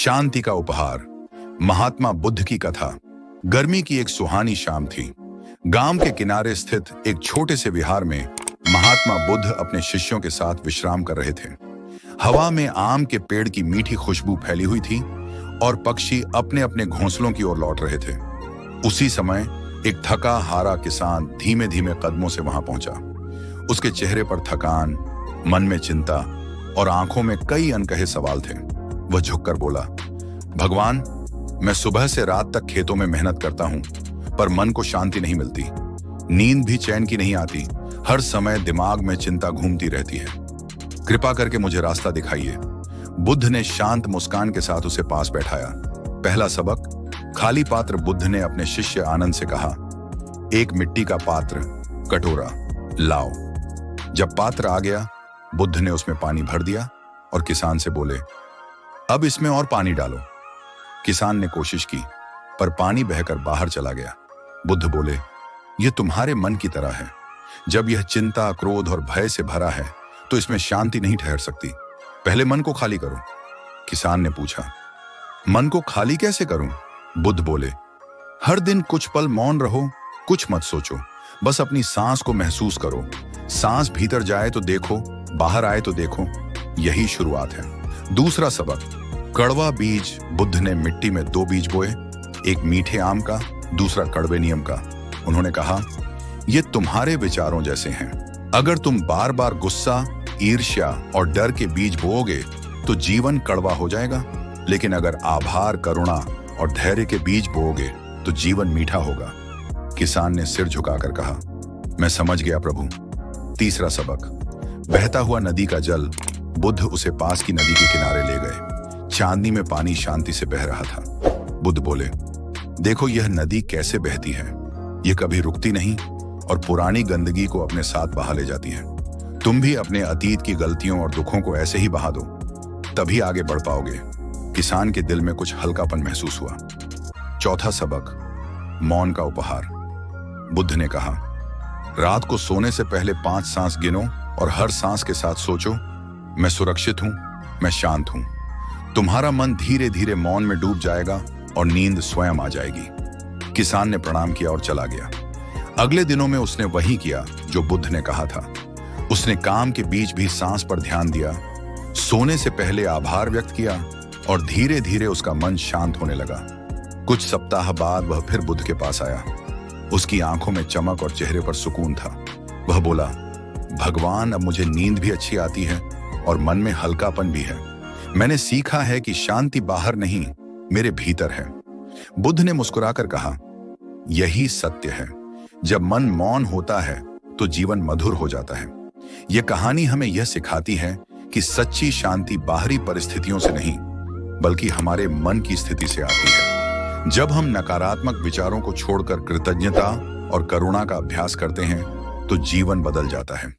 शांति का उपहार। महात्मा बुद्ध की कथा। गर्मी की एक सुहानी शाम थी। गांव के किनारे स्थित एक छोटे से विहार में महात्मा बुद्ध अपने शिष्यों के साथ विश्राम कर रहे थे। हवा में आम के पेड़ की मीठी खुशबू फैली हुई थी और पक्षी अपने अपने घोंसलों की ओर लौट रहे थे। उसी समय एक थका हारा किसान धीमे धीमे कदमों से वहां पहुंचा। उसके चेहरे पर थकान, मन में चिंता और आंखों में कई अनकहे सवाल थे। वह झुककर बोला, भगवान, मैं सुबह से रात तक खेतों में मेहनत करता हूं, पर मन को शांति नहीं मिलती। नींद भी चैन की नहीं आती। हर समय दिमाग में चिंता घूमती रहती है। कृपा करके मुझे रास्ता दिखाइए। बुद्ध ने शांत मुस्कान के साथ उसे पास बैठाया। पहला सबक, खाली पात्र। बुद्ध ने अपने शिष्य आनंद से कहा, एक मिट्टी का पात्र, कटोरा लाओ। जब पात्र आ गया, बुद्ध ने उसमें पानी भर दिया और किसान से बोले, अब इसमें और पानी डालो। किसान ने कोशिश की, पर पानी बहकर बाहर चला गया। बुद्ध बोले, यह तुम्हारे मन की तरह है। जब यह चिंता, क्रोध और भय से भरा है तो इसमें शांति नहीं ठहर सकती। पहले मन को खाली करो। किसान ने पूछा, मन को खाली कैसे करूं? बुद्ध बोले, हर दिन कुछ पल मौन रहो, कुछ मत सोचो, बस अपनी सांस को महसूस करो। सांस भीतर जाए तो देखो, बाहर आए तो देखो। यही शुरुआत है। दूसरा सबक, कड़वा बीज। बुद्ध ने मिट्टी में 2 बीज बोए, एक मीठे आम का, दूसरा कड़वे नियम का। उन्होंने कहा, ये तुम्हारे विचारों जैसे हैं। अगर तुम बार बार गुस्सा, ईर्ष्या और डर के बीज बोओगे तो जीवन कड़वा हो जाएगा, लेकिन अगर आभार, करुणा और धैर्य के बीज बोओगे तो जीवन मीठा होगा। किसान ने सिर झुकाकर कहा, मैं समझ गया प्रभु। तीसरा सबक, बहता हुआ नदी का जल। बुद्ध उसे पास की नदी के किनारे ले गए। चांदनी में पानी शांति से बह रहा था। बुद्ध बोले, देखो यह नदी कैसे बहती है। यह कभी रुकती नहीं और पुरानी गंदगी को अपने साथ बहा ले जाती है। तुम भी अपने अतीत की गलतियों और दुखों को ऐसे ही बहा दो, तभी आगे बढ़ पाओगे। किसान के दिल में कुछ हल्कापन महसूस हुआ। चौथा सबक, मौन का उपहार। बुद्ध ने कहा, रात को सोने से पहले 5 सांस गिनो और हर सांस के साथ सोचो, मैं सुरक्षित हूं, मैं शांत हूं। तुम्हारा मन धीरे धीरे मौन में डूब जाएगा और नींद स्वयं आ जाएगी। किसान ने प्रणाम किया और चला गया। अगले दिनों में उसने वही किया जो बुद्ध ने कहा था। उसने काम के बीच भी सांस पर ध्यान दिया, सोने से पहले आभार व्यक्त किया और धीरे धीरे उसका मन शांत होने लगा। कुछ सप्ताह बाद वह फिर बुद्ध के पास आया। उसकी आंखों में चमक और चेहरे पर सुकून था। वह बोला, भगवान, अब मुझे नींद भी अच्छी आती है और मन में हल्कापन भी है। मैंने सीखा है कि शांति बाहर नहीं, मेरे भीतर है। बुद्ध ने मुस्कुराकर कहा, यही सत्य है। जब मन मौन होता है तो जीवन मधुर हो जाता है। यह कहानी हमें यह सिखाती है कि सच्ची शांति बाहरी परिस्थितियों से नहीं, बल्कि हमारे मन की स्थिति से आती है। जब हम नकारात्मक विचारों को छोड़कर कृतज्ञता और करुणा का अभ्यास करते हैं तो जीवन बदल जाता है।